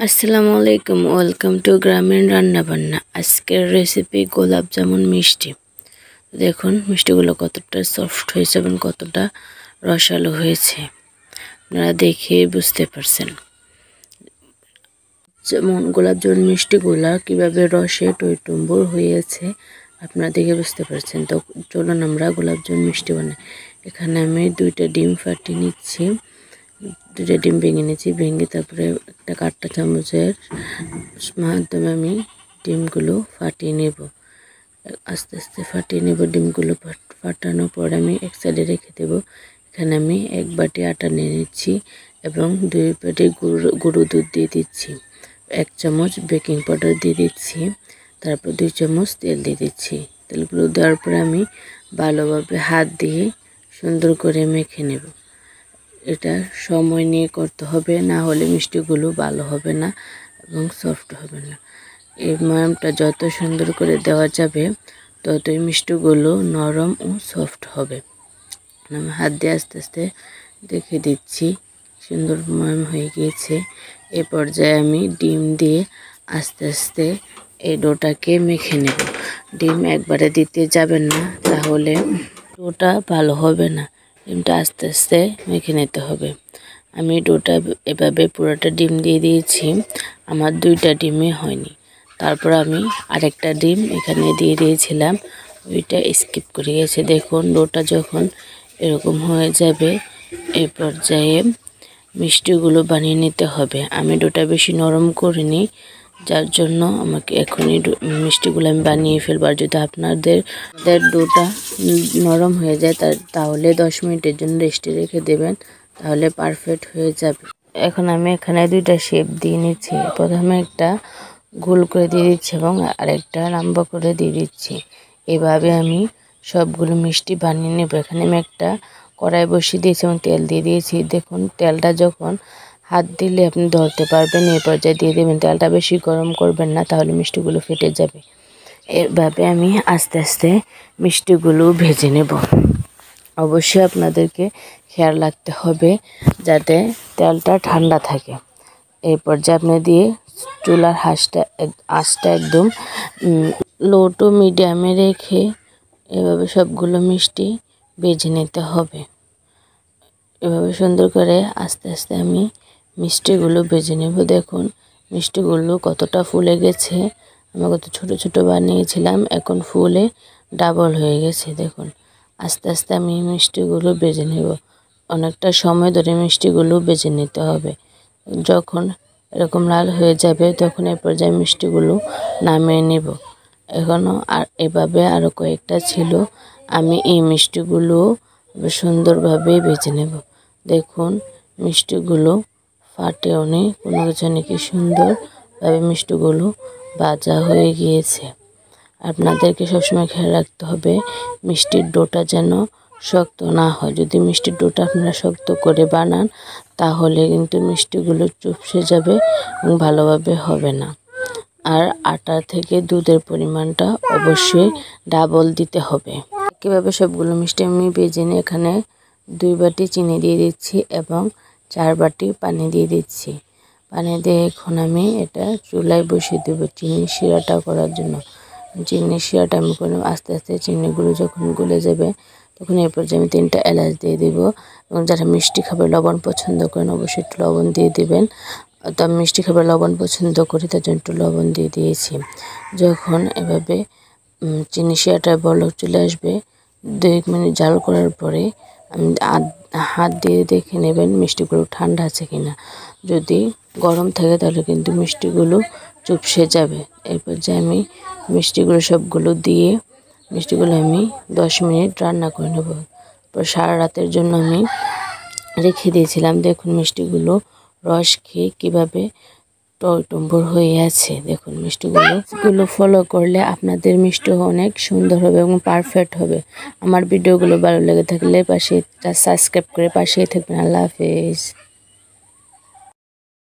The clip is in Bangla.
আসসালামু আলাইকুম, ওয়েলকাম টু গ্রামীণ রান্নাবান্না। আজকের রেসিপি গোলাপ জামুন মিষ্টি। দেখুন মিষ্টিগুলো কতটা সফট হয়েছে এবং কতটা রসালো হয়েছে, আপনারা দেখে বুঝতে পারছেন। যেমন গোলাপ জামুন মিষ্টিগুলা কিভাবে রসে টইটুম্বুর হয়েছে আপনারা দেখে বুঝতে পারছেন। তো চলুন আমরা গোলাপ জামুন মিষ্টি বানাই। এখানে আমি 2টা ডিম ফাটিয়ে নিচ্ছি। 2টা ডিম ভেঙে নিয়েছি, ভেঙে তারপরে একটা কাঁটা চামচের মাধ্যমে আমি ডিমগুলো ফাটিয়ে নেব। আস্তে আস্তে ফাটিয়ে নেব ডিমগুলো। ফাটানোর পর আমি এক সাইডে রেখে দেব। এখানে আমি 1 বাটি আটা নিয়ে নিচ্ছি এবং 2 বাটি গুঁড়ো দুধ দিয়ে দিচ্ছি। 1 চামচ বেকিং পাউডার দিয়ে দিচ্ছি। তারপর 2 চামচ তেল দিয়ে দিচ্ছি। তেলগুলো দেওয়ার পরে আমি ভালোভাবে হাত দিয়ে সুন্দর করে মেখে নেব। এটা সময় নিয়ে করতে হবে, না হলে মিষ্টিগুলো ভালো হবে না এবং সফট হবে না। এই ময়ামটা যত সুন্দর করে দেওয়া যাবে ততই মিষ্টিগুলো নরম ও সফট হবে। আমি হাত দিয়ে আস্তে আস্তে দেখে দিচ্ছি সুন্দর ময়াম হয়ে গিয়েছে। এই পর্যায়ে আমি ডিম দিয়ে আস্তে আস্তে এই ডোটাকে মেখে নেব। ডিম একবারে দিতে যাবেন না, তাহলে ডোটা ভালো হবে না। ডিমটা আস্তে আস্তে মেখে নিতে হবে। আমি ডোটা এভাবে পুরোটা ডিম দিয়ে দিয়েছি। আমার 2টা ডিমে হয়নি। তারপর আমি আরেকটা ডিম এখানে দিয়ে দিয়েছিলাম, ওইটা স্কিপ করে গেছে। দেখুন ডোটা যখন এরকম হয়ে যাবে এই পর্যায়ে মিষ্টিগুলো বানিয়ে নিতে হবে। আমি ডোটা বেশি নরম করিনি, যার জন্য আমাকে এখনই মিষ্টিগুলো আমি বানিয়ে ফেলবো। আর যদি আপনাদের ডোটা নরম হয়ে যায় তাহলে 10 মিনিটের জন্য রেস্টে রেখে দেবেন, তাহলে পারফেক্ট হয়ে যাবে। এখন আমি এখানে 2টা শেপ দিয়ে নিচ্ছি। প্রথমে একটা গোল করে দিয়ে দিচ্ছি এবং আরেকটা লম্বা করে দিয়ে দিচ্ছি। এভাবে আমি সবগুলো মিষ্টি বানিয়ে নেব। এখানে আমি একটা কড়াই বসিয়ে দিয়েছি এবং তেল দিয়ে দিয়েছি। দেখুন তেলটা যখন হাত দিলে আপনি ধরতে পারবেন, এই পর্যায়ে দিয়ে দেবেন। তেলটা বেশি গরম করবেন না, তাহলে মিষ্টিগুলো ফেটে যাবে। এভাবে আমি আস্তে আস্তে মিষ্টিগুলো ভেজে নেব। অবশ্যই আপনাদেরকে খেয়াল রাখতে হবে যাতে তেলটা ঠান্ডা থাকে। এই পর্যায়ে আপনি দিয়ে চুলার আঁচটা একদম লো টু মিডিয়ামে রেখে এভাবে সবগুলো মিষ্টি ভেজে নিতে হবে। এভাবে সুন্দর করে আস্তে আস্তে আমি মিষ্টিগুলো ভেজে নেব। দেখুন মিষ্টিগুলো কতটা ফুলে গেছে। আমি কত ছোট ছোট বানিয়েছিলাম, এখন ফুলে ডাবল হয়ে গেছে। দেখুন আস্তে আস্তে আমি মিষ্টিগুলো ভেজে নেব। অনেকটা সময় ধরে মিষ্টিগুলো ভেজে নিতে হবে। যখন এরকম লাল হয়ে যাবে তখন এই পর্যায়ে মিষ্টিগুলো নামিয়ে নেব। এখনও আর এভাবে আরও কয়েকটা ছিল, আমি এই মিষ্টিগুলো সুন্দরভাবে ভেজে নেব। দেখুন মিষ্টিগুলো ফাটেও নেই, কোনো কিছু নেই, কি সুন্দরভাবে মিষ্টিগুলো ভাজা হয়ে গিয়েছে। আপনাদেরকে সবসময় খেয়াল রাখতে হবে মিষ্টির ডোটা যেন শক্ত না হয়। যদি মিষ্টির ডোটা আপনারা শক্ত করে বানান তাহলে কিন্তু মিষ্টিগুলো চুপসে যাবে এবং ভালোভাবে হবে না। আর আটা থেকে দুধের পরিমাণটা অবশ্যই ডাবল দিতে হবে। কীভাবে সবগুলো মিষ্টি আমি ভেজে নিয়ে এখানে 2 বাটি চিনি দিয়ে দিচ্ছি এবং 4 বাটি পানি দিয়ে দিচ্ছি। পানি দিয়ে এখন আমি এটা চুলায় বসিয়ে দেবো চিনি শিরাটা করার জন্য। চিনি শিরাটা আমি আস্তে আস্তে চিনিগুলো যখন গলে যাবে তখন এই পর্যায়ে আমি 3টা এলাচ দিয়ে দেবো। এবং যারা মিষ্টি খাবার লবণ পছন্দ করেন অবশ্যই একটু লবণ দিয়ে দেবেন। তো আমি মিষ্টি খাবার লবণ পছন্দ করি, তার জন্য একটু লবণ দিয়ে দিয়েছি। যখন এভাবে চিনি শিরাটা বলক চলে আসবে 2 মিনিট জাল করার পরে আমি হাত দিয়ে দেখে নেবেন মিষ্টিগুলো ঠান্ডা আছে কিনা। যদি গরম থাকে তাহলে কিন্তু মিষ্টিগুলো চুপসে যাবে। এরপর যে আমি মিষ্টিগুলো সবগুলো দিয়ে মিষ্টিগুলো আমি 10 মিনিট রান্না করে নেব। সারা রাতের জন্য আমি রেখে দিয়েছিলাম। দেখুন মিষ্টিগুলো রস খেয়ে কীভাবে টইটুম্বুর হয়ে আছে। দেখুন মিষ্টিগুলো ফলো করলে আপনাদের মিষ্টি অনেক সুন্দর হবে এবং পারফেক্ট হবে। আমার ভিডিওগুলো ভালো লেগে থাকলে পাশে সাবস্ক্রাইব করে পাশেই থাকবেন। আল্লাহ হাফেজ।